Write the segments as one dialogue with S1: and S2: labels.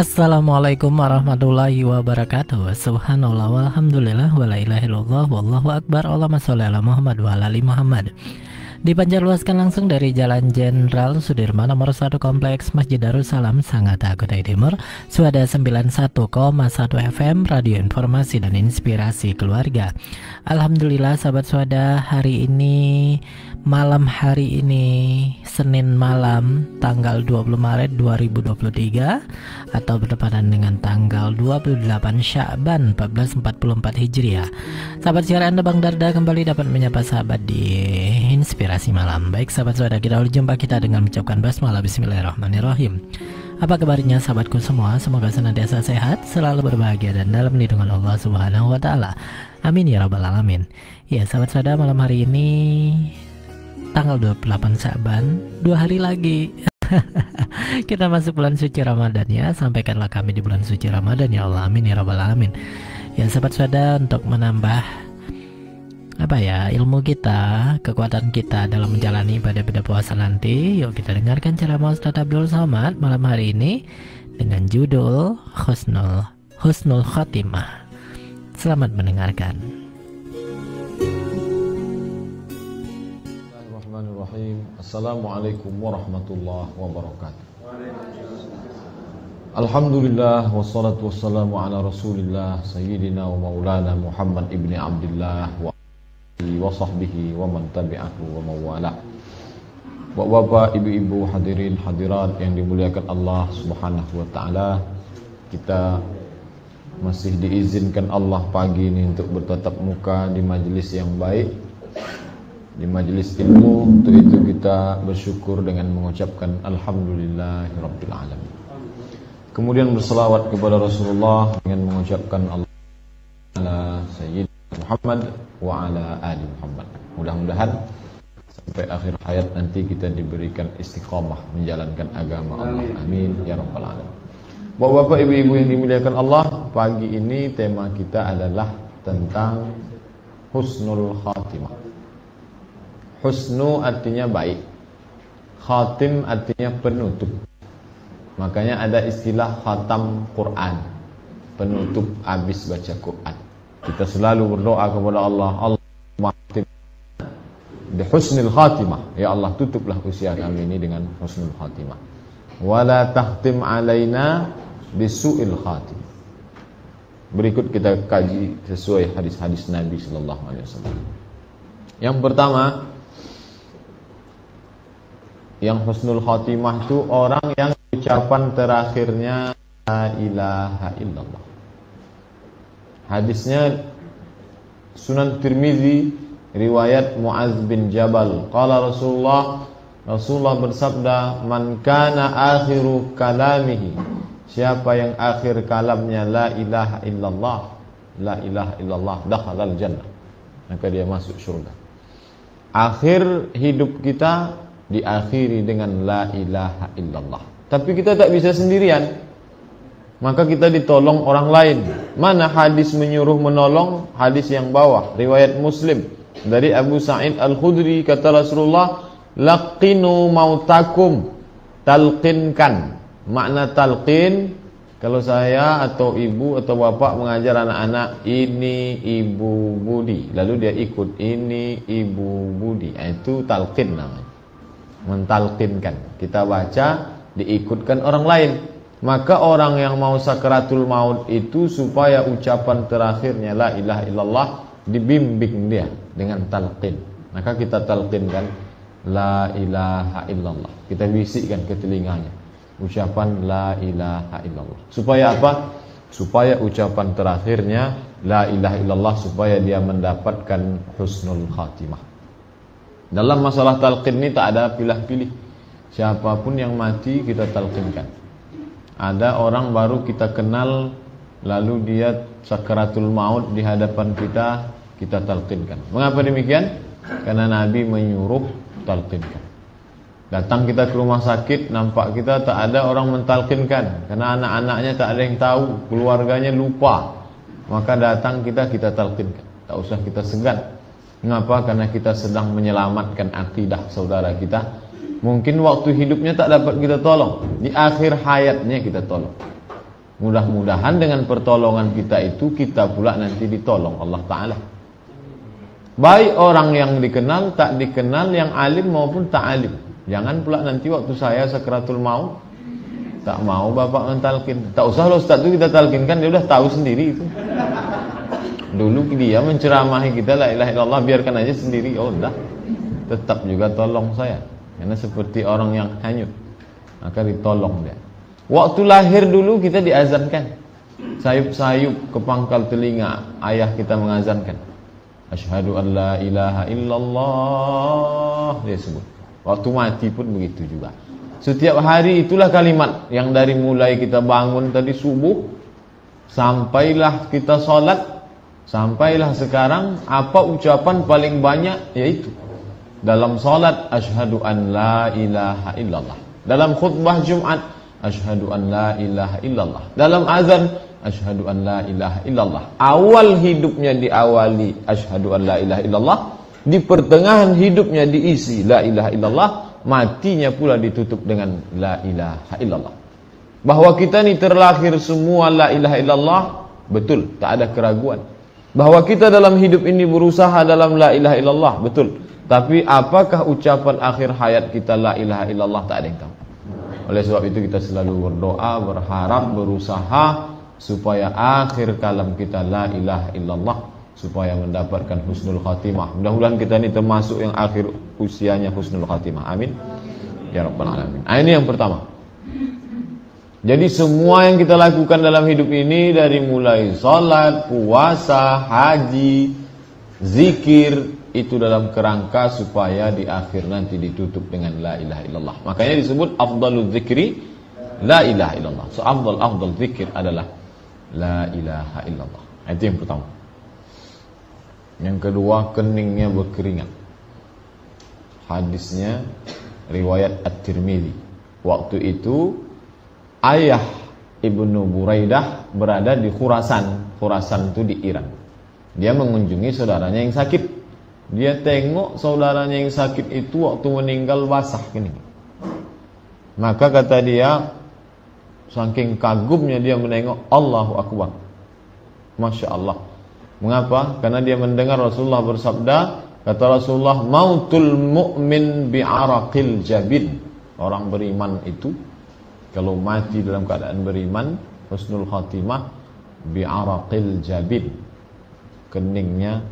S1: Assalamualaikum warahmatullahi wabarakatuh. Subhanallah walhamdulillah wa la ilaha illallah wallahu akbar. Allahumma sholli ala Muhammad wa ala ali Muhammad. Dipancarluaskan langsung dari Jalan Jenderal Sudirman nomor 1 Kompleks Masjid Darussalam, Sangatta, Kutai Timur. Suada 91,1 FM, Radio Informasi dan Inspirasi Keluarga. Alhamdulillah sahabat suada, hari ini malam hari ini Senin malam tanggal 20 Maret 2023 atau bertepatan dengan tanggal 28 Sya'ban 1444 Hijriah. Sahabat siaran Anda Bang Darda kembali dapat menyapa sahabat di Inspirasi Malam. Baik sahabat saudara, kita jumpa kita dengan mengucapkan basmalah bismillahirrahmanirrahim. Apa kabarnya sahabatku semua? Semoga senantiasa sehat, selalu berbahagia dan dalam lindungan Allah Subhanahu wa taala. Amin ya rabbal alamin. Ya sahabat saudara, malam hari ini tanggal 28 Sya'ban, 2 hari lagi kita masuk bulan suci Ramadan ya. Sampaikanlah kami di bulan suci Ramadan ya Allah, amin ya rabbal alamin. Ya sahabat saudara, untuk menambah ilmu kita, kekuatan kita dalam menjalani ibadah puasa nanti, yuk kita dengarkan ceramah Ustaz Abdul Somad malam hari ini dengan judul Husnul Khotimah. Selamat mendengarkan.
S2: Bismillahirrahmanirrahim. Assalamualaikum warahmatullahi wabarakatuh. Alhamdulillah wassalatu wassalamu ala Rasulillah Sayyidina wa Maulana Muhammad ibni Abdullah wa sahbihi wa man tabi'ahu wa mawala. Bapak, ibu-ibu, hadirin hadirat yang dimuliakan Allah Subhanahu wa taala, kita masih diizinkan Allah pagi ini untuk bertatap muka di majelis yang baik, di majelis ilmu. Untuk itu kita bersyukur dengan mengucapkan alhamdulillahirabbil alamin. Kemudian berselawat kepada Rasulullah dengan mengucapkan Allah Sayyidina Muhammad wa ala ali Muhammad. Mudah-mudahan sampai akhir hayat nanti kita diberikan istiqamah menjalankan agama Allah. Amin ya rabbal alamin. Bapak-bapak, ibu-ibu yang dimuliakan Allah, pagi ini tema kita adalah tentang husnul khatimah. Husnu artinya baik, khatim artinya penutup. Makanya ada istilah khatam Quran, penutup habis baca Quran. Kita selalu berdoa kepada Allah, Allahumma khatim bi husnil khatimah. Ya Allah, tutuplah usia kami ini dengan husnul khatimah. Wala tahtim alaina bisu'il khatimah. Berikut kita kaji sesuai hadis-hadis Nabi sallallahu alaihi wasallam. Yang pertama, yang husnul khatimah itu orang yang ucapan terakhirnya la ilaha illallah. Hadisnya Sunan Tirmizi riwayat Muaz bin Jabal. Qala Rasulullah bersabda, "Man kana akhiru kalamihi." Siapa yang akhir kalamnya la ilaha illallah, dakhalal jannah. Maka dia masuk surga. Akhir hidup kita diakhiri dengan la ilaha illallah. Tapi kita tak bisa sendirian, maka kita ditolong orang lain. Mana hadis menyuruh menolong? Hadis yang bawah, riwayat Muslim dari Abu Sa'id Al-Khudri, kata Rasulullah, laqinu mautakum, talqinkan. Makna talqin, kalau saya atau ibu atau bapak mengajar anak-anak, ini Ibu Budi, lalu dia ikut, ini Ibu Budi, itu talqin namanya, mentalqinkan. Kita baca, diikutkan orang lain. Maka orang yang mau sakaratul maut itu supaya ucapan terakhirnya la ilaha illallah dibimbing dia dengan talqin. Maka kita talqinkan la ilaha illallah. Kita bisikkan ke telinganya ucapan la ilaha illallah. Supaya apa? Supaya ucapan terakhirnya la ilaha illallah, supaya dia mendapatkan husnul khatimah. Dalam masalah talqin ini tak ada pilih-pilih. Siapapun yang mati kita talqinkan. Ada orang baru kita kenal, lalu dia sakaratul maut di hadapan kita, kita talqinkan. Mengapa demikian? Karena Nabi menyuruh talqinkan. Datang kita ke rumah sakit, nampak kita tak ada orang mentalqinkan, karena anak-anaknya tak ada yang tahu, keluarganya lupa. Maka datang kita talqinkan. Tak usah kita segan. Mengapa? Karena kita sedang menyelamatkan akidah saudara kita. Mungkin waktu hidupnya tak dapat kita tolong, di akhir hayatnya kita tolong. Mudah-mudahan dengan pertolongan kita itu kita pula nanti ditolong Allah Ta'ala. Baik orang yang dikenal, tak dikenal, yang alim maupun tak alim. Jangan pula nanti waktu saya sakratul maut, tak mau bapak mentalkin. Tak usah loh Ustaz itu kita talkinkan, dia udah tahu sendiri itu. Dulu dia menceramahi kita la ilaha illallah, biarkan aja sendiri. Oh udah, tetap juga tolong saya. Karena seperti orang yang hanyut, maka ditolong dia. Waktu lahir dulu kita diazankan, sayup-sayup ke pangkal telinga ayah kita mengazankan. Asyhadu an la ilaha illallah, dia sebut. Waktu mati pun begitu juga. Setiap hari itulah kalimat yang dari mulai kita bangun tadi subuh, sampailah kita sholat, sampailah sekarang, apa ucapan paling banyak? Yaitu dalam sholat, asyhadu an la ilaha illallah. Dalam khutbah Jumat, asyhadu an la ilaha illallah. Dalam azan, asyhadu an la ilaha illallah. Awal hidupnya diawali asyhadu an la ilaha illallah, di pertengahan hidupnya diisi la ilaha illallah, matinya pula ditutup dengan la ilaha illallah. Bahwa kita ini terlahir semua la ilaha illallah, betul, tak ada keraguan. Bahwa kita dalam hidup ini berusaha dalam la ilaha illallah, betul. Tapi apakah ucapan akhir hayat kita la ilaha illallah, tak ada yang tahu. Oleh sebab itu kita selalu berdoa, berharap, berusaha supaya akhir kalam kita la ilaha illallah, supaya mendapatkan husnul khatimah. Mudah-mudahan kita ini termasuk yang akhir usianya husnul khatimah. Amin ya rabbal alamin. Ini yang pertama. Jadi semua yang kita lakukan dalam hidup ini, dari mulai salat, puasa, haji, zikir, itu dalam kerangka supaya di akhir nanti ditutup dengan la ilaha illallah. Makanya disebut afdalul zikri la ilaha illallah. So afdal zikir adalah la ilaha illallah. Itu yang pertama. Yang kedua, keningnya berkeringat. Hadisnya riwayat At-Tirmidzi. Waktu itu ayah Ibnu Buraidah berada di Khurasan. Khurasan itu di Iran. Dia mengunjungi saudaranya yang sakit. Dia tengok saudaranya yang sakit itu waktu meninggal basah kening. Maka kata dia, saking kagumnya dia menengok, Allahu Akbar, Masya Allah. Mengapa? Karena dia mendengar Rasulullah bersabda, kata Rasulullah, mautul mu'min bi'araqil jabin. Orang beriman itu kalau mati dalam keadaan beriman, husnul khatimah, bi'araqil jabin, keningnya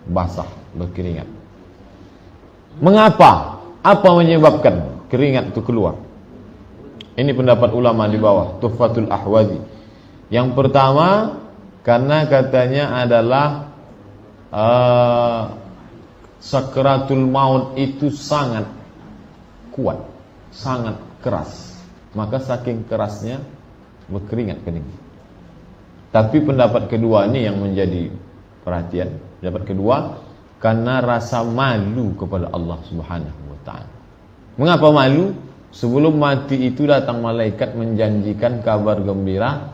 S2: basah, berkeringat. Mengapa? Apa menyebabkan keringat itu keluar? Ini pendapat ulama di bawah, Tuhfatul Ahwazi. Yang pertama, karena katanya adalah sakratul maut itu sangat kuat, sangat keras. Maka saking kerasnya berkeringat kening. Tapi pendapat kedua ini yang menjadi perhatian. Pendapat kedua, karena rasa malu kepada Allah Subhanahu wa ta'ala. Mengapa malu? Sebelum mati itu datang malaikat menjanjikan kabar gembira.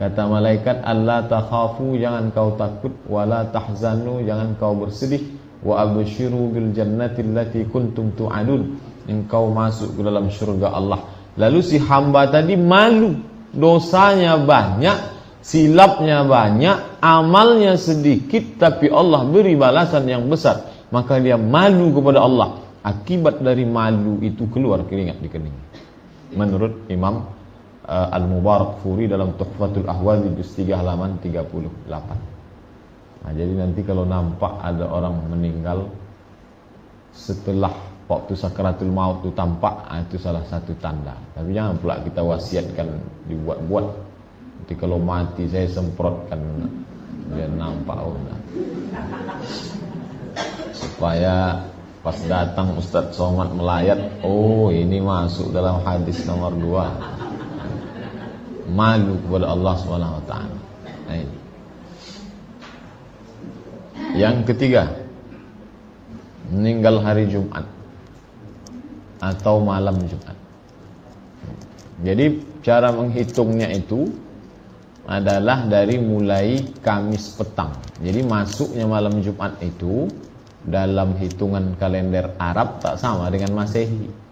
S2: Kata malaikat, Allah takhafu, jangan kau takut, wala tahzanu, jangan kau bersedih, wa abshiru bil jannati allati kuntum tu'adun, engkau masuk ke dalam syurga Allah. Lalu si hamba tadi malu, dosanya banyak, silapnya banyak, amalnya sedikit, tapi Allah beri balasan yang besar. Maka dia malu kepada Allah. Akibat dari malu itu keluar keringat di kening. Menurut Imam Al-Mubarakfuri dalam Tuhfatul Ahwazi juz 3 halaman 38. Nah, jadi nanti kalau nampak ada orang meninggal setelah waktu sakratul maut itu tampak, itu salah satu tanda. Tapi jangan pula kita wasiatkan dibuat-buat. Nanti kalau mati saya semprotkan dia nampak supaya pas datang Ustadz Somad melayat, oh ini masuk dalam hadis nomor 2. Malu kepada Allah Subhanahu wa ta'ala. Nah, ini. Yang ketiga, meninggal hari Jumat atau malam Jumat. Jadi cara menghitungnya itu adalah dari mulai Kamis petang. Jadi masuknya malam Jumat itu dalam hitungan kalender Arab tak sama dengan Masehi.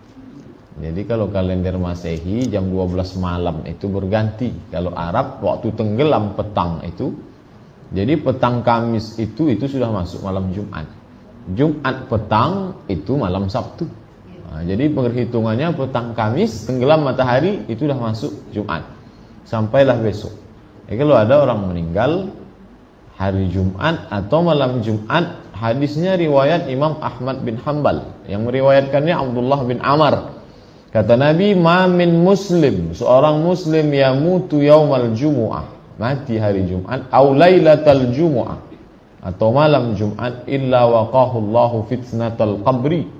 S2: Jadi kalau kalender Masehi jam 12 malam itu berganti. Kalau Arab waktu tenggelam petang itu. Jadi petang Kamis itu sudah masuk malam Jumat. Jumat petang itu malam Sabtu. Nah, jadi perhitungannya petang Kamis tenggelam matahari itu sudah masuk Jumat. Sampailah besok. Kalau ada orang meninggal hari Jumat atau malam Jumat, hadisnya riwayat Imam Ahmad bin Hanbal, yang meriwayatkannya Abdullah bin Amr. Kata Nabi, ma min muslim, seorang muslim yamutu yaumal jumu'ah, mati hari Jumat, au lailatal jumu'ah, atau malam Jumat, illa waqahu Allahu fitnatal qabri,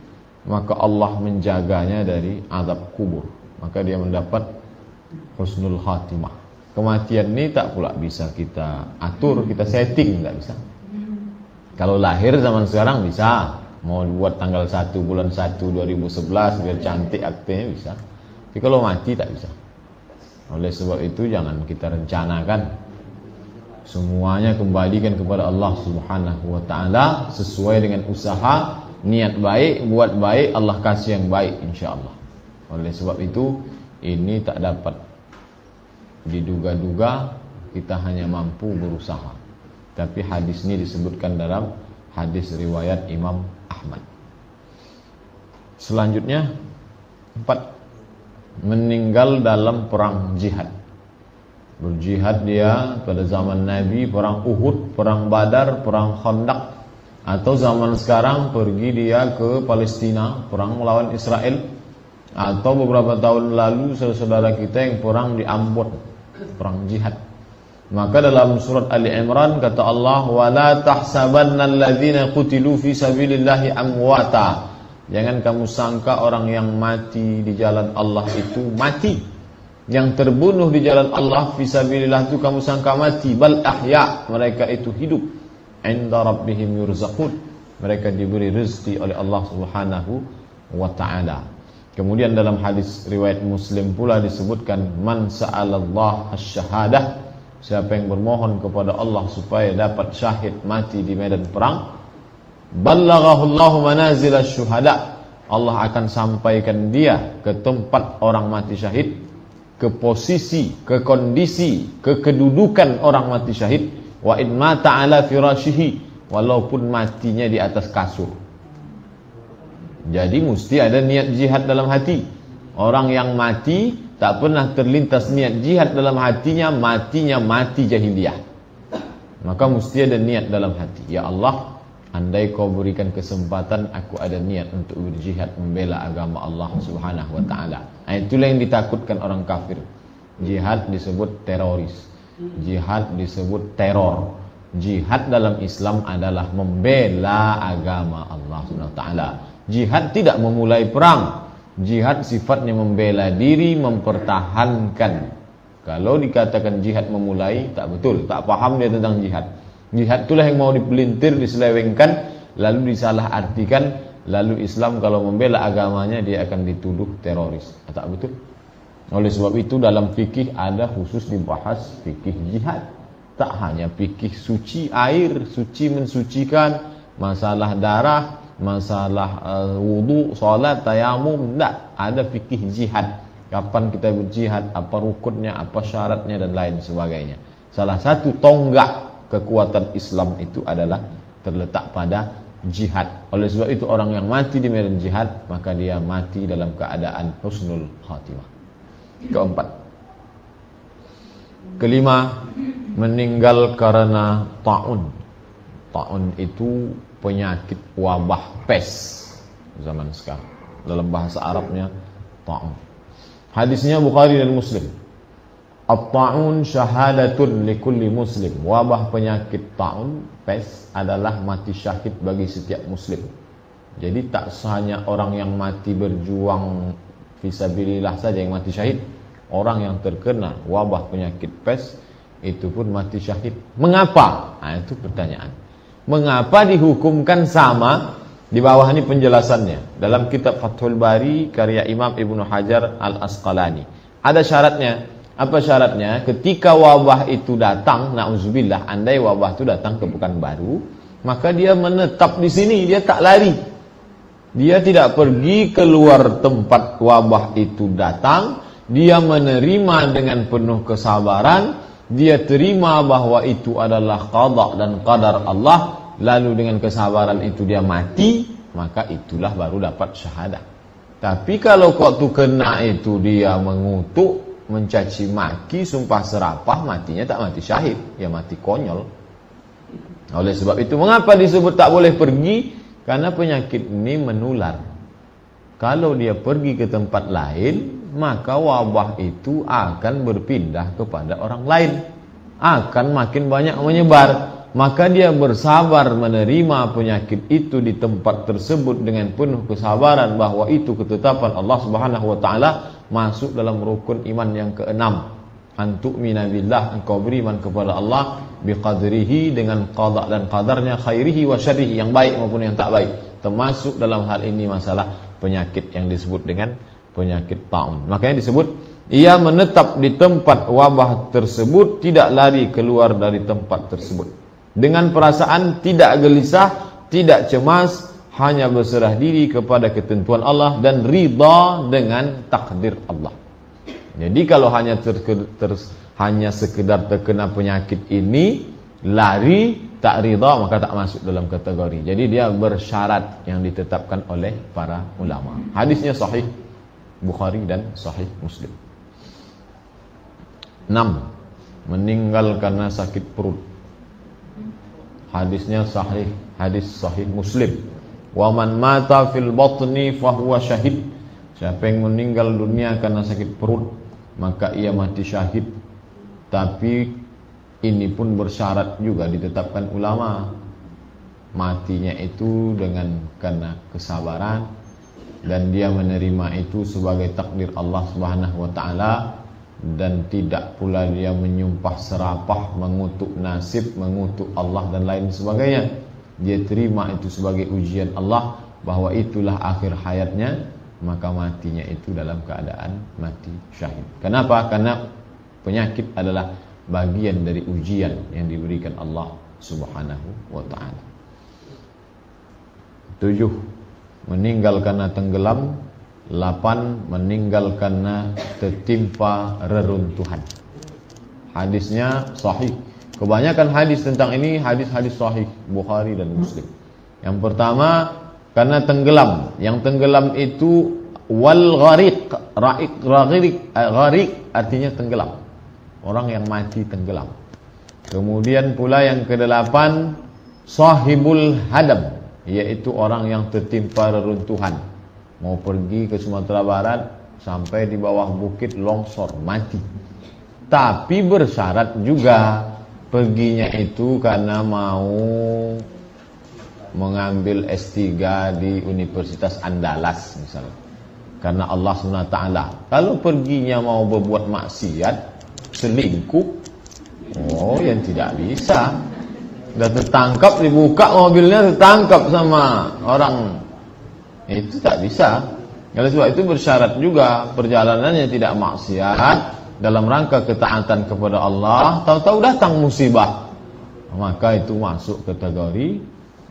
S2: maka Allah menjaganya dari azab kubur, maka dia mendapat husnul khatimah. Kematian ini tak pula bisa kita atur, kita setting, tidak bisa. Kalau lahir zaman sekarang bisa, mau buat tanggal 1 bulan 1 2011 biar cantik aktenya bisa. Tapi kalau mati tak bisa. Oleh sebab itu jangan kita rencanakan, semuanya kembalikan kepada Allah Subhanahu wa taala sesuai dengan usaha, niat baik, buat baik, Allah kasih yang baik insyaallah. Oleh sebab itu ini tak dapat diduga-duga, kita hanya mampu berusaha. Tapi hadis ini disebutkan dalam hadis riwayat Imam Ahmad. Selanjutnya 4, meninggal dalam perang jihad. Berjihad dia pada zaman Nabi, perang Uhud, perang Badar, perang Khandaq, atau zaman sekarang pergi dia ke Palestina, perang melawan Israel, atau beberapa tahun lalu saudara kita yang perang di Ambon, perang jihad. Maka dalam surat Ali Imran kata Allah, wala tahsabanna alladzina qutilu fi sabilillahi amwata. Jangan kamu sangka orang yang mati di jalan Allah itu mati. Yang terbunuh di jalan Allah fi sabilillah itu kamu sangka mati, bal ahya, mereka itu hidup. Inda rabbihim yurzaqun, mereka diberi rezeki oleh Allah Subhanahu wa taala. Kemudian dalam hadis riwayat Muslim pula disebutkan, man sa'alallah asy-syahadah, siapa yang bermohon kepada Allah supaya dapat syahid mati di medan perang, ballaghahu Allahu manazil asy-syuhada, Allah akan sampaikan dia ke tempat orang mati syahid, ke posisi, ke kondisi, ke kedudukan orang mati syahid, wa in mata ala firashihi, walaupun matinya di atas kasur. Jadi mesti ada niat jihad dalam hati. Orang yang mati tak pernah terlintas niat jihad dalam hatinya, matinya mati jahiliyah. Maka mesti ada niat dalam hati. Ya Allah, andai kau berikan kesempatan, aku ada niat untuk berjihad membela agama Allah Subhanahu wa taala. Itulah yang ditakutkan orang kafir. Jihad disebut teroris. Jihad disebut teror. Jihad dalam Islam adalah membela agama Allah Subhanahu wa taala. Jihad tidak memulai perang. Jihad sifatnya membela diri, mempertahankan. Kalau dikatakan jihad memulai, tak betul, tak paham dia tentang jihad. Jihad itulah yang mau dipelintir, diselewengkan, lalu disalah artikan, lalu Islam kalau membela agamanya dia akan dituduh teroris. Tak betul. Oleh sebab itu dalam fikih ada khusus dibahas fikih jihad. Tak hanya fikih suci air, suci mensucikan, masalah darah, masalah wudu, salat, tayamum, tidak. Ada fikih jihad. Kapan kita berjihad, apa rukunnya, apa syaratnya dan lain sebagainya. Salah satu tonggak kekuatan Islam itu adalah terletak pada jihad. Oleh sebab itu orang yang mati di medan jihad, maka dia mati dalam keadaan husnul khatimah. Keempat. Kelima, meninggal karena ta'un. Ta'un itu penyakit wabah pes zaman sekarang. Dalam bahasa Arabnya ta'un. Hadisnya Bukhari dan Muslim. At-ta'un syahadatun likulli muslim. Wabah penyakit ta'un, pes, adalah mati syahid bagi setiap muslim. Jadi tak hanya orang yang mati berjuang fisabilillah saja yang mati syahid. Orang yang terkena wabah penyakit pes itu pun mati syahid. Mengapa? Nah, itu pertanyaan. Mengapa dihukumkan sama? Di bawah ini penjelasannya dalam kitab Fathul Bari karya Imam Ibnu Hajar Al-Asqalani. Ada syaratnya. Apa syaratnya? Ketika wabah itu datang, na'udzubillah, andai wabah itu datang ke Pekanbaru, maka dia menetap di sini, dia tak lari. Dia tidak pergi keluar tempat wabah itu datang. Dia menerima dengan penuh kesabaran. Dia terima bahwa itu adalah qada dan qadar Allah. Lalu dengan kesabaran itu dia mati. Maka itulah baru dapat syahadah. Tapi kalau waktu kena itu dia mengutuk, mencaci maki, sumpah serapah, matinya tak mati syahid. Ya mati konyol. Oleh sebab itu mengapa disebut tak boleh pergi? Karena penyakit ini menular. Kalau dia pergi ke tempat lain, maka wabah itu akan berpindah kepada orang lain, akan makin banyak menyebar. Maka dia bersabar menerima penyakit itu di tempat tersebut dengan penuh kesabaran bahwa itu ketetapan Allah Subhanahu wa taala, masuk dalam rukun iman yang keenam. Antu'mina billah, engkau beriman kepada Allah biqadrihi, dengan qada dan qadarnya, khairihi wa syarrihi, yang baik maupun yang tak baik. Termasuk dalam hal ini masalah penyakit yang disebut dengan penyakit taun. Makanya disebut ia menetap di tempat wabah tersebut, tidak lari keluar dari tempat tersebut, dengan perasaan tidak gelisah, tidak cemas, hanya berserah diri kepada ketentuan Allah dan ridha dengan takdir Allah. Jadi kalau hanya sekedar terkena penyakit ini, lari, tak ridha, maka tak masuk dalam kategori. Jadi dia bersyarat yang ditetapkan oleh para ulama. Hadisnya sahih Bukhari dan sahih Muslim. 6. Meninggal karena sakit perut. Hadisnya sahih, hadis sahih Muslim. Wa man mata fil batni fahuwa syahid. Siapa yang meninggal dunia karena sakit perut, maka ia mati syahid. Tapi ini pun bersyarat juga ditetapkan ulama. Matinya itu dengan karena kesabaran, dan dia menerima itu sebagai takdir Allah Subhanahu wa taala, dan tidak pula dia menyumpah serapah, mengutuk nasib, mengutuk Allah dan lain sebagainya. Dia terima itu sebagai ujian Allah bahwa itulah akhir hayatnya, maka matinya itu dalam keadaan mati syahid. Kenapa? Karena penyakit adalah bagian dari ujian yang diberikan Allah Subhanahu wa ta'ala. 7. Meninggal karena tenggelam. 8. Meninggal karena tertimpa reruntuhan. Hadisnya sahih. Kebanyakan hadis tentang ini hadis-hadis sahih Bukhari dan Muslim. Yang pertama, karena tenggelam. Yang tenggelam itu wal ghariq. Ghariq artinya tenggelam. Orang yang mati tenggelam. Kemudian pula yang ke-8, sahibul hadam, yaitu orang yang tertimpa reruntuhan. Mau pergi ke Sumatera Barat, sampai di bawah bukit longsor, mati. Tapi bersyarat juga, perginya itu karena mau mengambil S3 di Universitas Andalas misalnya, karena Allah SWT. Kalau perginya mau berbuat maksiat, selingkuh, oh yang tidak bisa. Sudah tertangkap, dibuka mobilnya, tertangkap sama orang, itu tak bisa. Oleh sebab itu bersyarat juga perjalanannya tidak maksiat, dalam rangka ketaatan kepada Allah. Tahu-tahu datang musibah, maka itu masuk kategori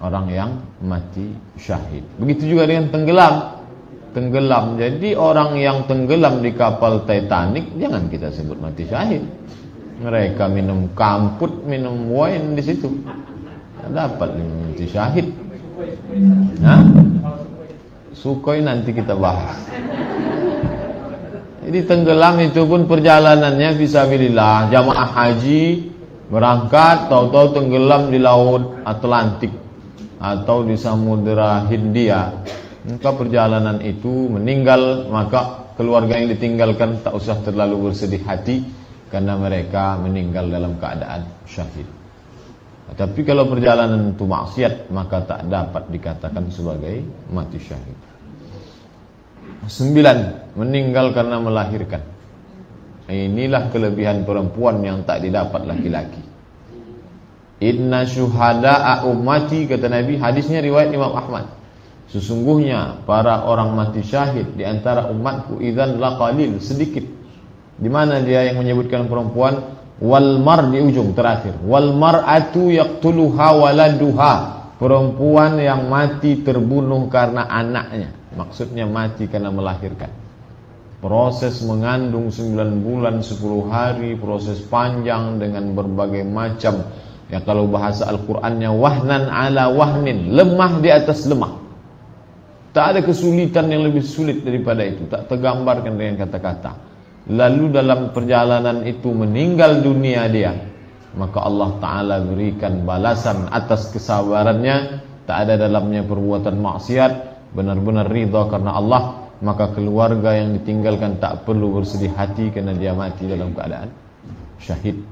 S2: orang yang mati syahid. Begitu juga dengan tenggelam. Jadi orang yang tenggelam di kapal Titanic jangan kita sebut mati syahid. Mereka minum kamput, minum wine di situ, dapat mati syahid. Nah, Sukhoi nanti kita bahas. Jadi tenggelam itu pun perjalanannya fisabilillah. Jamaah haji berangkat, tahu-tahu tenggelam di laut Atlantik atau di Samudra Hindia, maka perjalanan itu meninggal, maka keluarga yang ditinggalkan tak usah terlalu bersedih hati, karena mereka meninggal dalam keadaan syahid. Tapi kalau perjalanan itu maksiat, maka tak dapat dikatakan sebagai mati syahid. 9. Meninggal karena melahirkan. Inilah kelebihan perempuan yang tak didapat laki-laki. Inna syuhada'a ummati, kata Nabi, hadisnya riwayat Imam Ahmad, sesungguhnya para orang mati syahid di antara umatku idzan laqalil, sedikit. Di mana dia yang menyebutkan perempuan? Wal mar di ujung terakhir. Wal mar'atu yaqtuluha waladuha. perempuan yang mati terbunuh karena anaknya, maksudnya mati karena melahirkan. Proses mengandung 9 bulan 10 hari, proses panjang dengan berbagai macam, ya kalau bahasa Al-Qur'annya wahnan ala wahnin, lemah di atas lemah. Tak ada kesulitan yang lebih sulit daripada itu, tak tergambarkan dengan kata-kata. Lalu dalam perjalanan itu meninggal dunia dia, maka Allah Ta'ala berikan balasan atas kesabarannya, tak ada dalamnya perbuatan maksiat, benar-benar ridha karena Allah. Maka keluarga yang ditinggalkan tak perlu bersedih hati karena dia mati dalam keadaan syahid.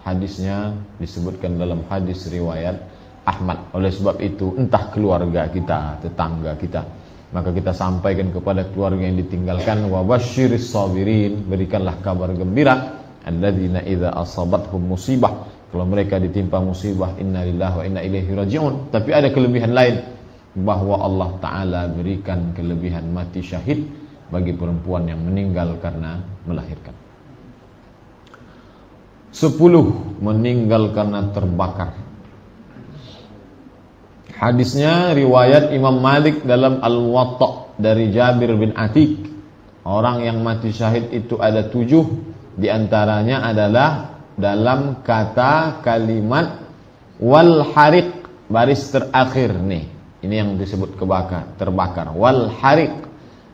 S2: Hadisnya disebutkan dalam hadis riwayat Ahmad. Oleh sebab itu, entah keluarga kita, tetangga kita, maka kita sampaikan kepada keluarga yang ditinggalkan, wa basyiris sabirin, berikanlah kabar gembira, alladzina idza asabathum musibah, kalau mereka ditimpa musibah, inna lillahi wa inna ilaihi raji'un. Tapi ada kelebihan lain, bahwa Allah Ta'ala berikan kelebihan mati syahid bagi perempuan yang meninggal karena melahirkan. 10. Meninggal karena terbakar. Hadisnya riwayat Imam Malik dalam Al-Muwatta dari Jabir bin Atiq. Orang yang mati syahid itu ada 7. Di antaranya adalah dalam kata kalimat wal hariq, baris terakhir nih. Ini yang disebut terbakar. Wal hariq,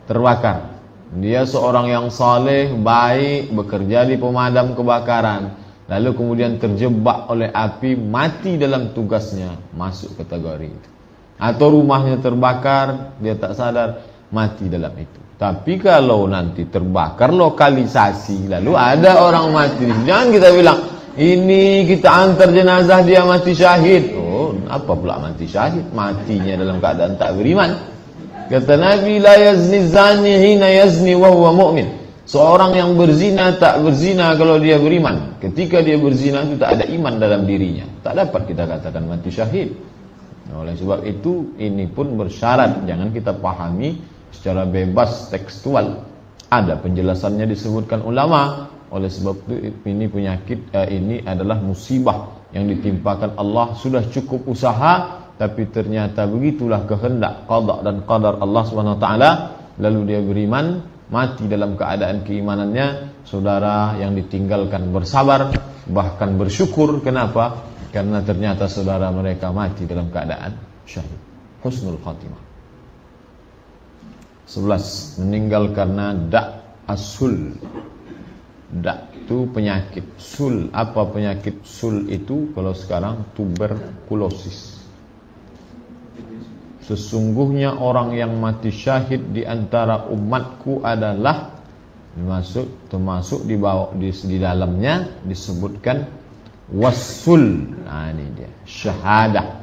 S2: terbakar. Dia seorang yang saleh, baik, bekerja di pemadam kebakaran, lalu kemudian terjebak oleh api, mati dalam tugasnya, masuk kategori itu. Atau rumahnya terbakar, dia tak sadar, mati dalam itu. Tapi kalau nanti terbakar lokalisasi, lalu ada orang mati, jangan kita bilang ini kita antar jenazah dia mati syahid. Oh, apa pula mati syahid? Matinya dalam keadaan tak beriman. Kata Nabi, la yazni zani hina yazni wa huwa mu'min. Seorang yang berzina tak berzina kalau dia beriman. Ketika dia berzina itu tak ada iman dalam dirinya, tak dapat kita katakan mati syahid. Oleh sebab itu, ini pun bersyarat, jangan kita pahami secara bebas tekstual. Ada penjelasannya disebutkan ulama. Oleh sebab itu ini penyakit, ini adalah musibah yang ditimpakan Allah. Sudah cukup usaha, tapi ternyata begitulah kehendak, qada dan qadar Allah SWT. Lalu dia beriman, mati dalam keadaan keimanannya. Saudara yang ditinggalkan bersabar, bahkan bersyukur. Kenapa? Karena ternyata saudara mereka mati dalam keadaan syahid. Husnul khatimah. 11. Meninggal karena asul. Itu penyakit. Sul, apa penyakit sul itu? Kalau sekarang tuberkulosis. Sesungguhnya orang yang mati syahid di antara umatku adalah termasuk di dalamnya disebutkan wasul. Nah, ini dia, syahadah.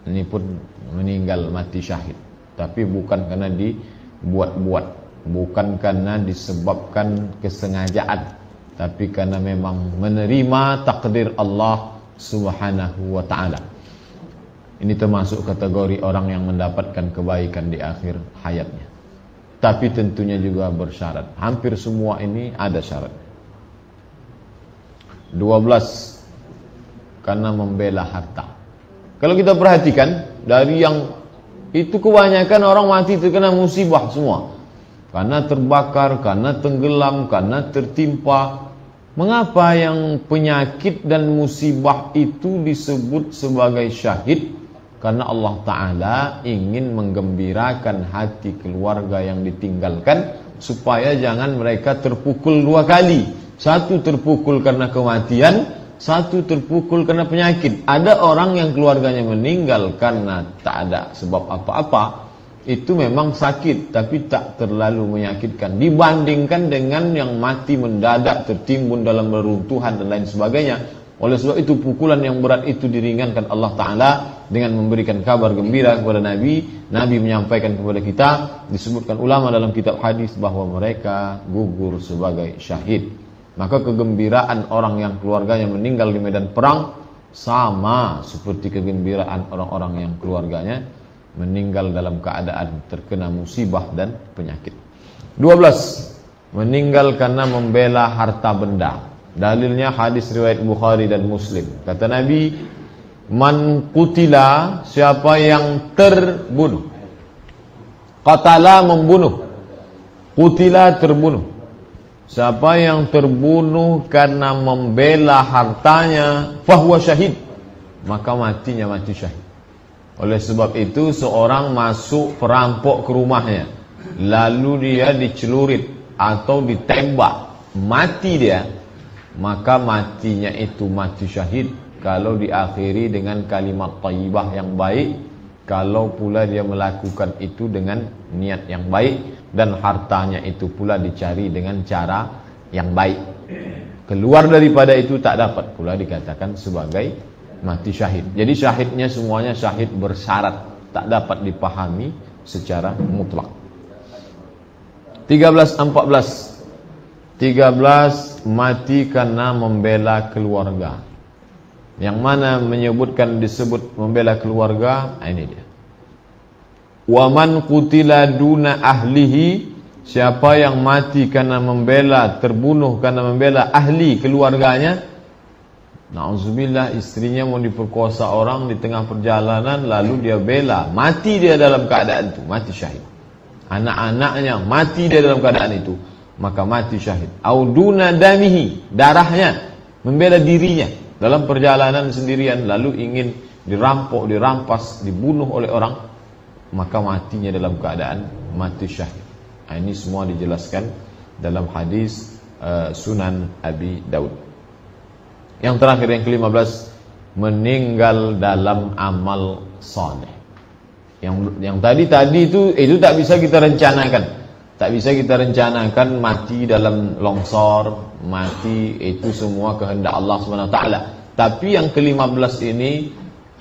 S2: Ini pun meninggal mati syahid, tapi bukan karena dibuat-buat, bukan karena disebabkan kesengajaan, tapi karena memang menerima takdir Allah Subhanahu wa ta'ala. Ini termasuk kategori orang yang mendapatkan kebaikan di akhir hayatnya. Tapi tentunya juga bersyarat. Hampir semua ini ada syarat. 12. Karena membela harta. Kalau kita perhatikan, dari yang itu kebanyakan orang mati terkena musibah semua. Karena terbakar, karena tenggelam, karena tertimpa. Mengapa yang penyakit dan musibah itu disebut sebagai syahid? Karena Allah Ta'ala ingin menggembirakan hati keluarga yang ditinggalkan, supaya jangan mereka terpukul 2 kali. Satu terpukul karena kematian, satu terpukul karena penyakit. Ada orang yang keluarganya meninggal karena tak ada sebab apa-apa, itu memang sakit, tapi tak terlalu menyakitkan dibandingkan dengan yang mati mendadak, tertimbun dalam reruntuhan dan lain sebagainya. Oleh sebab itu pukulan yang berat itu diringankan Allah Ta'ala dengan memberikan kabar gembira kepada Nabi. Nabi menyampaikan kepada kita, disebutkan ulama dalam kitab hadis bahwa mereka gugur sebagai syahid. Maka kegembiraan orang yang keluarganya meninggal di medan perang sama seperti kegembiraan orang-orang yang keluarganya meninggal dalam keadaan terkena musibah dan penyakit. 12. Meninggal karena membela harta benda. Dalilnya hadis riwayat Bukhari dan Muslim. Kata Nabi, Man qutila, siapa yang terbunuh. Qatala, membunuh. Qutila, terbunuh. Siapa yang terbunuh karena membela hartanya, fahuwa syahid, maka matinya mati syahid. Oleh sebab itu seorang masuk perampok ke rumahnya, lalu dia dicelurit atau ditembak, mati dia, maka matinya itu mati syahid kalau diakhiri dengan kalimat thayyibah yang baik, kalau pula dia melakukan itu dengan niat yang baik, dan hartanya itu pula dicari dengan cara yang baik. Keluar daripada itu tak dapat pula dikatakan sebagai mati syahid. Jadi syahidnya semuanya syahid bersyarat, tak dapat dipahami secara mutlak. 13 mati karena membela keluarga. Yang mana menyebutkan disebut membela keluarga, ini dia. Wa man qutila duna ahlihi, siapa yang mati karena membela, terbunuh karena membela ahli keluarganya. Na'udzubillah, istrinya mau diperkosa orang di tengah perjalanan, lalu dia bela, mati dia dalam keadaan itu, mati syahid. Anak-anaknya mati dia dalam keadaan itu, maka mati syahid. Auduna damihi, darahnya, membela dirinya dalam perjalanan sendirian, lalu ingin dirampok, dirampas, dibunuh oleh orang, maka matinya dalam keadaan mati syahid. Ini semua dijelaskan dalam hadis Sunan Abi Daud. Yang terakhir, yang ke-15, meninggal dalam amal saleh. Yang tadi itu tak bisa kita rencanakan. Tak bisa kita rencanakan mati dalam longsor, mati itu semua kehendak Allah SWT. Tapi yang ke-15 ini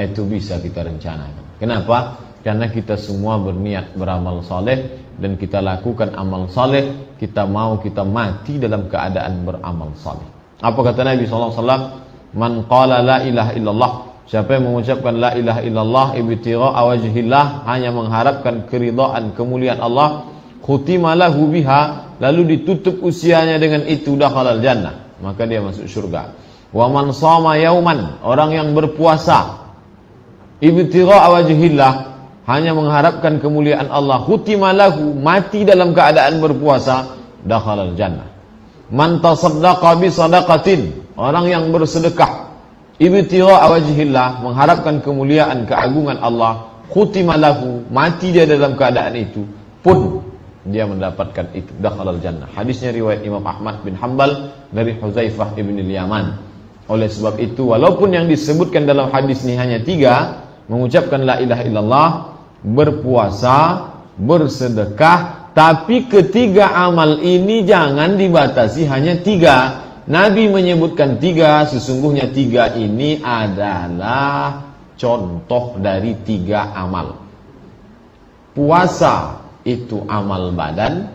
S2: itu bisa kita rencanakan. Kenapa? Karena kita semua berniat beramal saleh dan kita lakukan amal saleh, kita mau kita mati dalam keadaan beramal saleh. Apa kata Nabi SAW? Man qala la ilaha illallah, siapa yang mengucapkan la ilaha illallah ibtigha'a wajhillah, hanya mengharapkan keridhaan kemuliaan Allah, khutima lahu biha, lalu ditutup usianya dengan itu, dakhalal jannah, maka dia masuk surga. Wa man shama yauman, orang yang berpuasa ibtigha'a wajhillah, hanya mengharapkan kemuliaan Allah, khutima lahu, mati dalam keadaan berpuasa, dakhalal jannah. Man tasaddaqa bi sadaqatin, orang yang bersedekah ibtigha'a wajhillah, mengharapkan kemuliaan keagungan Allah, khutima lahu, mati dia dalam keadaan itu, pun dia mendapatkan itu, dakhalal jannah. Hadisnya riwayat Imam Ahmad bin Hanbal dari Huzaifah ibn al-Yaman. Oleh sebab itu, walaupun yang disebutkan dalam hadis ini hanya 3, mengucapkan la ilaha illallah, berpuasa, bersedekah, tapi ketiga amal ini jangan dibatasi hanya 3. Nabi menyebutkan 3, sesungguhnya 3 ini adalah contoh dari 3 amal. Puasa itu amal badan,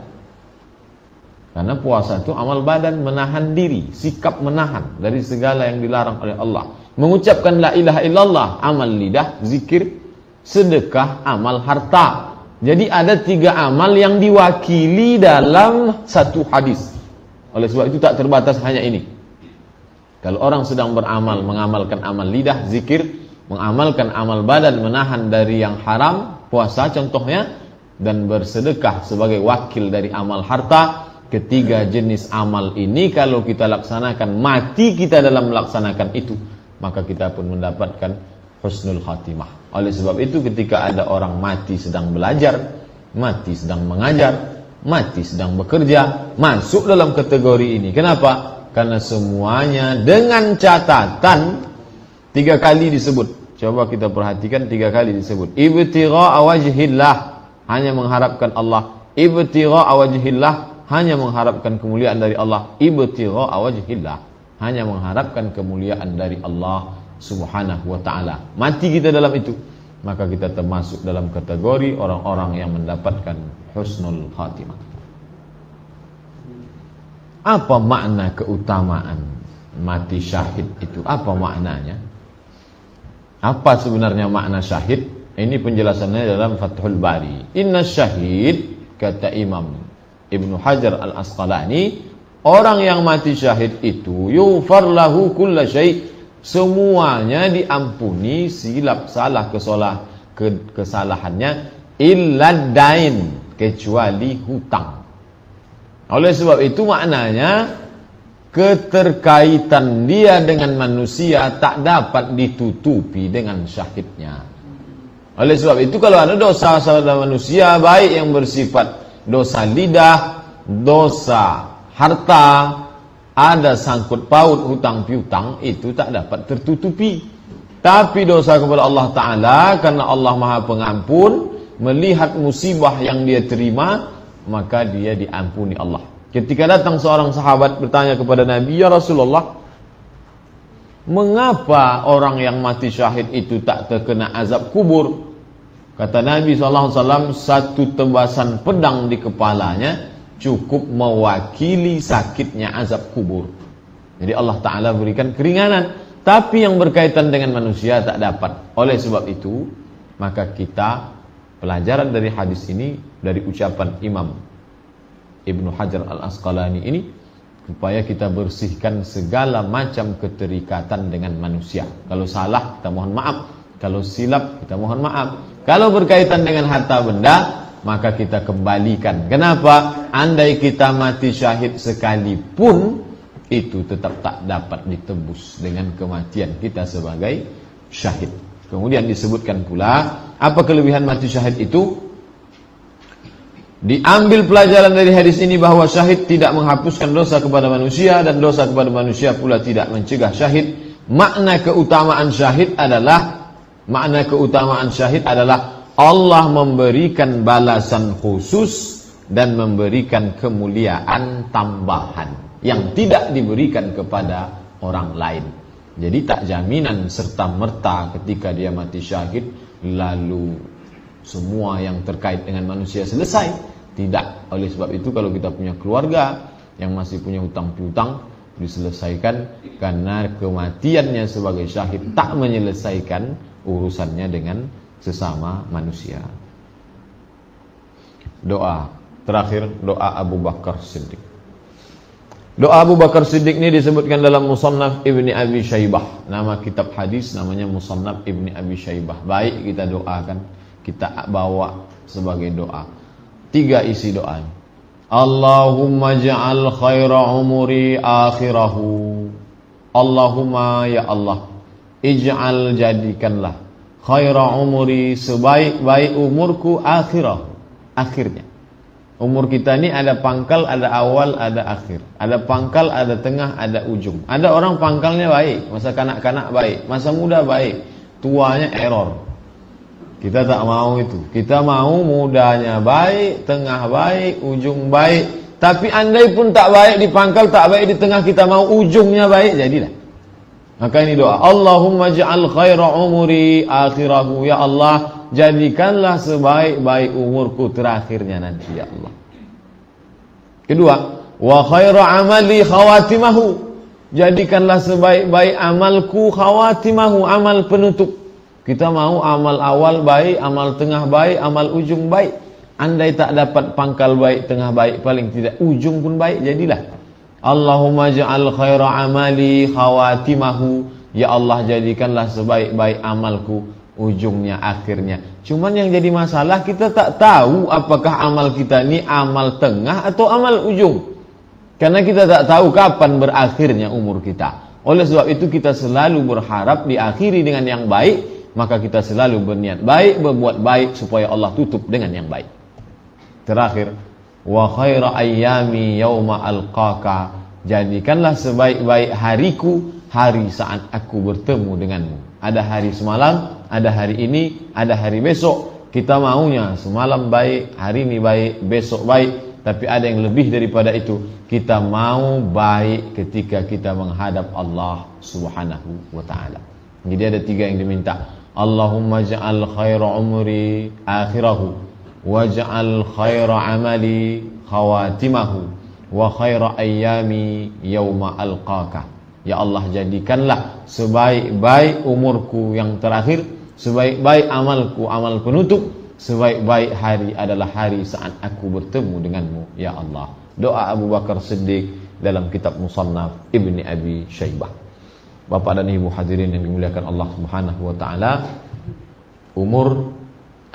S2: karena puasa itu amal badan, menahan diri, sikap menahan dari segala yang dilarang oleh Allah. Mengucapkan la ilaha illallah, amal lidah, zikir. Sedekah, amal harta. Jadi ada 3 amal yang diwakili dalam satu hadis. Oleh sebab itu tak terbatas hanya ini. Kalau orang sedang beramal, mengamalkan amal lidah, zikir, mengamalkan amal badan, menahan dari yang haram, puasa contohnya, dan bersedekah sebagai wakil dari amal harta, ketiga jenis amal ini kalau kita laksanakan, mati kita dalam melaksanakan itu, maka kita pun mendapatkan husnul khatimah. Oleh sebab itu ketika ada orang mati sedang belajar, mati sedang mengajar, mati sedang bekerja, masuk dalam kategori ini. Kenapa? Karena semuanya dengan catatan 3 kali disebut. Coba kita perhatikan, 3 kali disebut. Ibtigha'a wajhillah, hanya mengharapkan Allah. Ibtigha'a wajhillah, hanya mengharapkan kemuliaan dari Allah. Ibtigha'a wajhillah, hanya mengharapkan kemuliaan dari Allah Subhanahu wa ta'ala. Mati kita dalam itu, maka kita termasuk dalam kategori orang-orang yang mendapatkan husnul khatimah. Apa makna keutamaan mati syahid itu? Apa maknanya? Apa sebenarnya makna syahid? Ini penjelasannya dalam Fathul Bari. Inna syahid, kata Imam Ibnu Hajar al-Asqalani, orang yang mati syahid itu yufar lahu kulla syai', Semuanya diampuni silap salah kesalahannya illa dain, kecuali hutang. Oleh sebab itu maknanya keterkaitan dia dengan manusia tak dapat ditutupi dengan syahidnya. Oleh sebab itu kalau ada dosa saudara manusia, baik yang bersifat dosa lidah, dosa harta, ada sangkut paut hutang piutang, itu tak dapat tertutupi. Tapi dosa kepada Allah Ta'ala, karena Allah Maha Pengampun, melihat musibah yang dia terima, maka dia diampuni Allah. Ketika datang seorang sahabat bertanya kepada Nabi, ya Rasulullah, mengapa orang yang mati syahid itu tak terkena azab kubur? Kata Nabi SAW, satu tebasan pedang di kepalanya cukup mewakili sakitnya azab kubur. Jadi Allah Ta'ala berikan keringanan, tapi yang berkaitan dengan manusia tak dapat. Oleh sebab itu, maka kita pelajaran dari hadis ini, dari ucapan Imam Ibnu Hajar Al-Asqalani ini, supaya kita bersihkan segala macam keterikatan dengan manusia. Kalau salah, kita mohon maaf. Kalau silap, kita mohon maaf. Kalau berkaitan dengan harta benda, maka kita kembalikan. Kenapa? Andai kita mati syahid sekalipun, itu tetap tak dapat ditebus dengan kematian kita sebagai syahid. Kemudian disebutkan pula, apa kelebihan mati syahid itu? Diambil pelajaran dari hadis ini bahwa syahid tidak menghapuskan dosa kepada manusia, dan dosa kepada manusia pula tidak mencegah syahid. Makna keutamaan syahid adalah Allah memberikan balasan khusus dan memberikan kemuliaan tambahan yang tidak diberikan kepada orang lain. Jadi tak jaminan serta-merta ketika dia mati syahid lalu semua yang terkait dengan manusia selesai. Tidak. Oleh sebab itu kalau kita punya keluarga yang masih punya hutang piutang, diselesaikan, karena kematiannya sebagai syahid tak menyelesaikan urusannya dengan sesama manusia. Doa terakhir, doa Abu Bakar Siddiq. Doa Abu Bakar Siddiq ini disebutkan dalam Musannaf Ibni Abi Syaibah. Nama kitab hadis namanya Musannaf Ibni Abi Syaibah. Baik kita doakan, kita bawa sebagai doa. 3 isi doa. Allahumma ja'al khaira umuri akhirahu. Allahumma ya Allah, ij'al jadikanlah khaira umuri sebaik-baik umurku akhirahu, akhirnya. Umur kita ini ada pangkal, ada awal, ada akhir. Ada pangkal, ada tengah, ada ujung. Ada orang pangkalnya baik, masa kanak-kanak baik, masa muda baik, tuanya error. Kita tak mau itu. Kita mau mudanya baik, tengah baik, ujung baik. Tapi andai pun tak baik di pangkal, tak baik di tengah, kita mau ujungnya baik, jadilah. Maka ini doa, Allahumma ja'al khaira umuri akhirahu. Ya Allah, jadikanlah sebaik-baik umurku terakhirnya nanti, ya Allah. Kedua, wa khaira amali khawatimahu. Jadikanlah sebaik-baik amalku khawatimahu, amal penutup. Kita mau amal awal baik, amal tengah baik, amal ujung baik. Andai tak dapat pangkal baik, tengah baik, paling tidak ujung pun baik, jadilah. Allahumma ja'al khaira amali khawatimahu. Ya Allah, jadikanlah sebaik-baik amalku ujungnya, akhirnya. Cuman yang jadi masalah, kita tak tahu apakah amal kita ini amal tengah atau amal ujung. Karena kita tak tahu kapan berakhirnya umur kita. Oleh sebab itu kita selalu berharap diakhiri dengan yang baik. Maka kita selalu berniat baik, berbuat baik supaya Allah tutup dengan yang baik. Terakhir, wa khaira ayyami yauma alqaka. Jadikanlah sebaik-baik hariku hari saat aku bertemu denganmu. Ada hari semalam, ada hari ini, ada hari besok. Kita maunya semalam baik, hari ini baik, besok baik. Tapi ada yang lebih daripada itu. Kita mau baik ketika kita menghadap Allah Subhanahu wa ta'ala. Jadi ada 3 yang diminta. Allahumma ja'al khaira umri akhirahu, waj'al khaira amali khawatimahu, wa khaira ayyami yawma alqaka. Ya Allah, jadikanlah sebaik-baik umurku yang terakhir, sebaik-baik amalku amal penutup, sebaik-baik hari adalah hari saat aku bertemu denganmu, ya Allah. Doa Abu Bakar Siddiq dalam kitab Musannaf Ibni Abi Syaibah. Bapak dan Ibu hadirin yang dimuliakan Allah Subhanahu wa taala, umur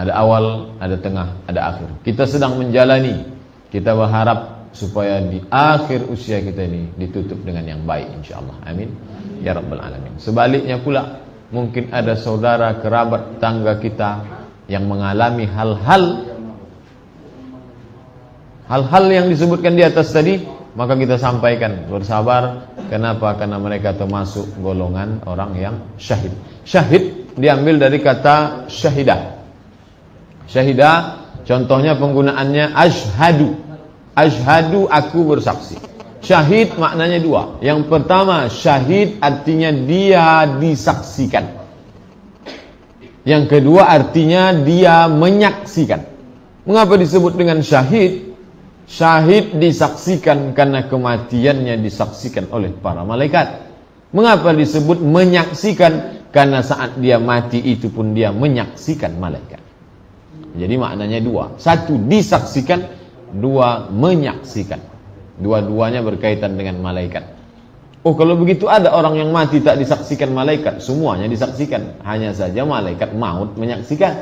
S2: ada awal, ada tengah, ada akhir. Kita sedang menjalani, kita berharap supaya di akhir usia kita ini ditutup dengan yang baik insyaallah. Amin ya rabbal alamin. Sebaliknya pula, mungkin ada saudara, kerabat, tangga kita yang mengalami hal-hal yang disebutkan di atas tadi, maka kita sampaikan, bersabar. Kenapa? Karena mereka termasuk golongan orang yang syahid. Syahid diambil dari kata syahidah. Syahidah contohnya penggunaannya asyhadu. Asyhadu, aku bersaksi. Syahid maknanya dua. Yang pertama, syahid artinya dia disaksikan. Yang kedua artinya dia menyaksikan. Mengapa disebut dengan syahid? Syahid disaksikan karena kematiannya disaksikan oleh para malaikat. Mengapa disebut menyaksikan? Karena saat dia mati itu pun dia menyaksikan malaikat. Jadi maknanya dua. Satu disaksikan, dua menyaksikan. Dua-duanya berkaitan dengan malaikat. Oh, kalau begitu ada orang yang mati tak disaksikan malaikat, semuanya disaksikan. Hanya saja malaikat maut menyaksikan.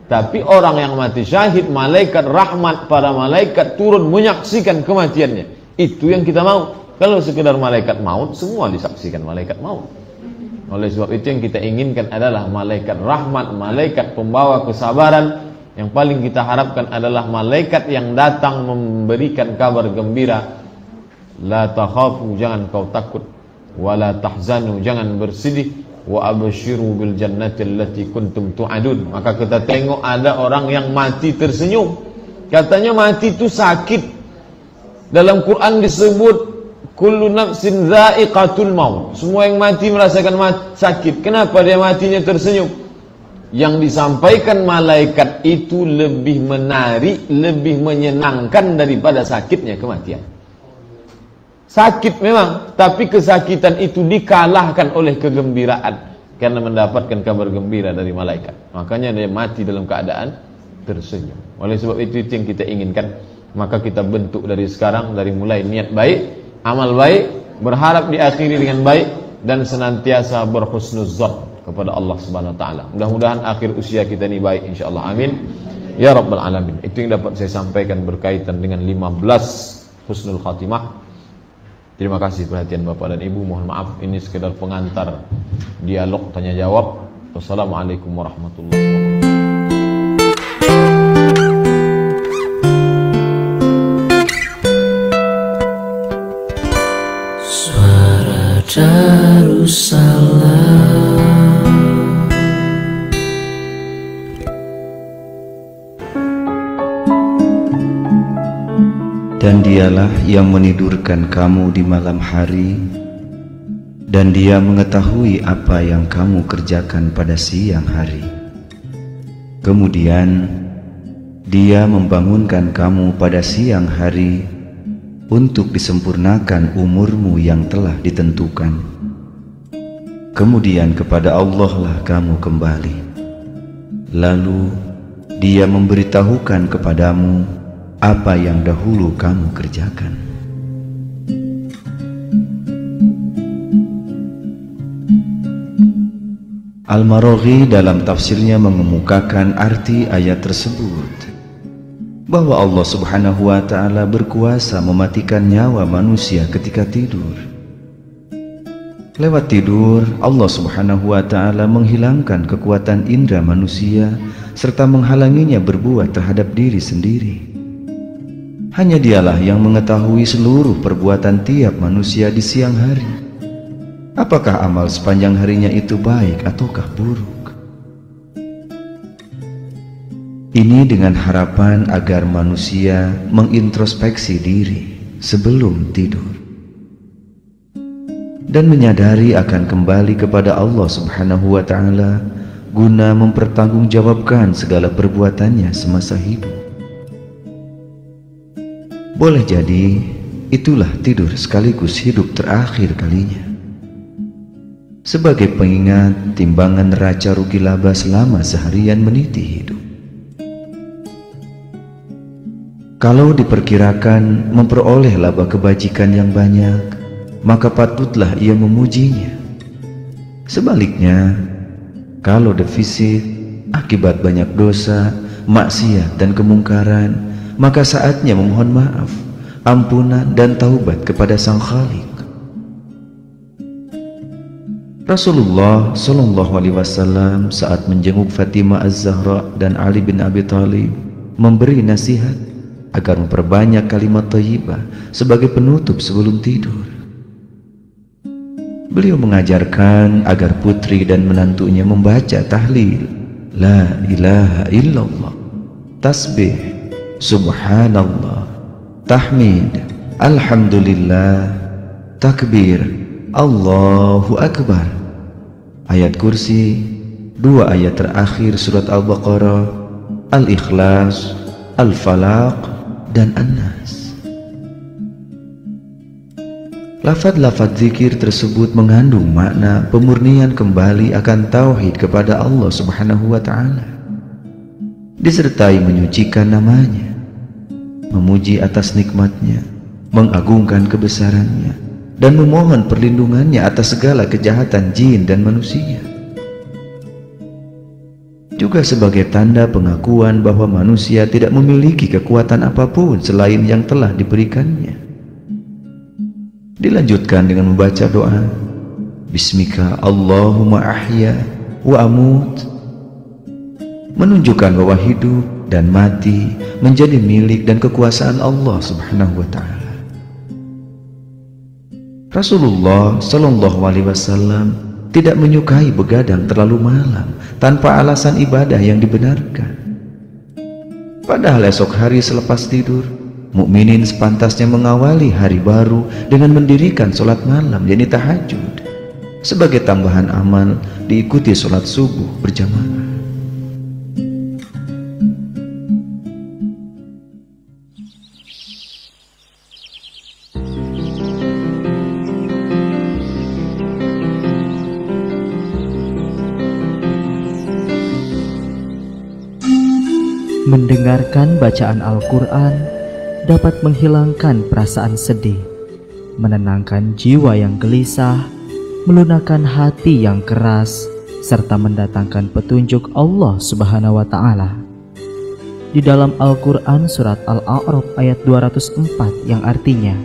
S2: Tapi orang yang mati syahid, malaikat rahmat, para malaikat turun menyaksikan kematiannya. Itu yang kita mau. Kalau sekedar malaikat maut, semua disaksikan malaikat maut. Oleh sebab itu yang kita inginkan adalah malaikat rahmat, malaikat pembawa kesabaran. Yang paling kita harapkan adalah malaikat yang datang memberikan kabar gembira. La takhafu, jangan kau takut. Wa la tahzanu, jangan bersedih. Wa abshiru bil jannati allati kuntum tu'adun. Maka kita tengok ada orang yang mati tersenyum. Katanya mati itu sakit. Dalam Quran disebut kullu nafsin dha'iqatul maut. Semua yang mati merasakan sakit. Kenapa dia matinya tersenyum? Yang disampaikan malaikat itu lebih menarik, lebih menyenangkan daripada sakitnya kematian. Sakit memang, tapi kesakitan itu dikalahkan oleh kegembiraan karena mendapatkan kabar gembira dari malaikat. Makanya dia mati dalam keadaan tersenyum. Oleh sebab itu yang kita inginkan. Maka kita bentuk dari sekarang, dari mulai niat baik, amal baik, berharap diakhiri dengan baik, dan senantiasa berhusnuzon kepada Allah Subhanahu wa taala. Mudah-mudahan akhir usia kita ini baik insyaallah. Amin ya rabbal alamin. Itu yang dapat saya sampaikan berkaitan dengan 15 husnul khatimah. Terima kasih perhatian Bapak dan Ibu. Mohon maaf ini sekedar pengantar dialog tanya jawab. Wassalamualaikum warahmatullahi wabarakatuh.
S3: Suara Darussalam. Dan dialah yang menidurkan kamu di malam hari, dan dia mengetahui apa yang kamu kerjakan pada siang hari. Kemudian dia membangunkan kamu pada siang hari untuk disempurnakan umurmu yang telah ditentukan. Kemudian kepada Allah lah kamu kembali. Lalu dia memberitahukan kepadamu apa yang dahulu kamu kerjakan. Al-Maraghi dalam tafsirnya mengemukakan arti ayat tersebut, bahwa Allah Subhanahu wa ta'ala berkuasa mematikan nyawa manusia ketika tidur. Lewat tidur, Allah Subhanahu wa ta'ala menghilangkan kekuatan indera manusia serta menghalanginya berbuat terhadap diri sendiri. Hanya dialah yang mengetahui seluruh perbuatan tiap manusia di siang hari. Apakah amal sepanjang harinya itu baik ataukah buruk? Ini dengan harapan agar manusia mengintrospeksi diri sebelum tidur dan menyadari akan kembali kepada Allah Subhanahu wa ta'ala guna mempertanggungjawabkan segala perbuatannya semasa hidup. Boleh jadi itulah tidur sekaligus hidup terakhir kalinya, sebagai pengingat timbangan neraca rugi laba selama seharian meniti hidup. Kalau diperkirakan memperoleh laba kebajikan yang banyak, maka patutlah ia memujinya. Sebaliknya, kalau defisit akibat banyak dosa, maksiat dan kemungkaran, maka saatnya memohon maaf, ampunan dan taubat kepada Sang Khalik. Rasulullah Shallallahu Alaihi Wasallam saat menjenguk Fatimah Az-Zahra dan Ali bin Abi Thalib memberi nasihat agar memperbanyak kalimat thayyibah sebagai penutup sebelum tidur. Beliau mengajarkan agar putri dan menantunya membaca tahlil, la ilaha illallah, tasbih, subhanallah, tahmid, alhamdulillah, takbir, Allahu Akbar, ayat kursi, 2 ayat terakhir surat Al-Baqarah, Al-Ikhlas, Al-Falaq, dan An-Nas. Lafaz-lafaz zikir tersebut mengandung makna pemurnian kembali akan tauhid kepada Allah Subhanahu wa Ta'ala, disertai menyucikan namanya, memuji atas nikmatnya, mengagungkan kebesarannya, dan memohon perlindungannya atas segala kejahatan jin dan manusia. Juga sebagai tanda pengakuan bahwa manusia tidak memiliki kekuatan apapun selain yang telah diberikannya. Dilanjutkan dengan membaca doa, Bismika Allahumma ahya wa amut, menunjukkan bahwa hidup dan mati menjadi milik dan kekuasaan Allah Subhanahu wa Ta'ala. Rasulullah Shallallahu Alaihi Wasallam tidak menyukai begadang terlalu malam tanpa alasan ibadah yang dibenarkan. Padahal esok hari selepas tidur, mukminin sepantasnya mengawali hari baru dengan mendirikan sholat malam, yakni tahajud, sebagai tambahan amal diikuti sholat subuh berjamaah.
S4: Mendengarkan bacaan Al-Quran dapat menghilangkan perasaan sedih, menenangkan jiwa yang gelisah, melunakkan hati yang keras, serta mendatangkan petunjuk Allah Subhanahu wa Ta'ala. Di dalam Al-Quran surat Al-A'raf ayat 204 yang artinya,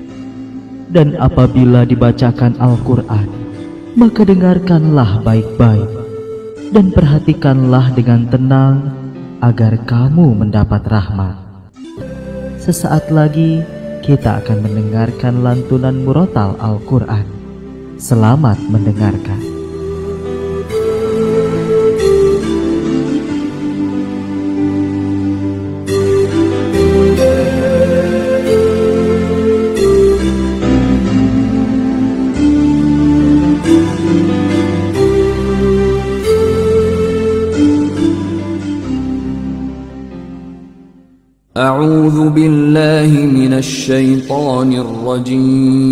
S4: dan apabila dibacakan Al-Quran, maka dengarkanlah baik-baik dan perhatikanlah dengan tenang agar kamu mendapat rahmat. Sesaat lagi kita akan mendengarkan lantunan murotal Al-Quran. Selamat mendengarkan.
S5: أعوذ بالله من الشيطان الرجيم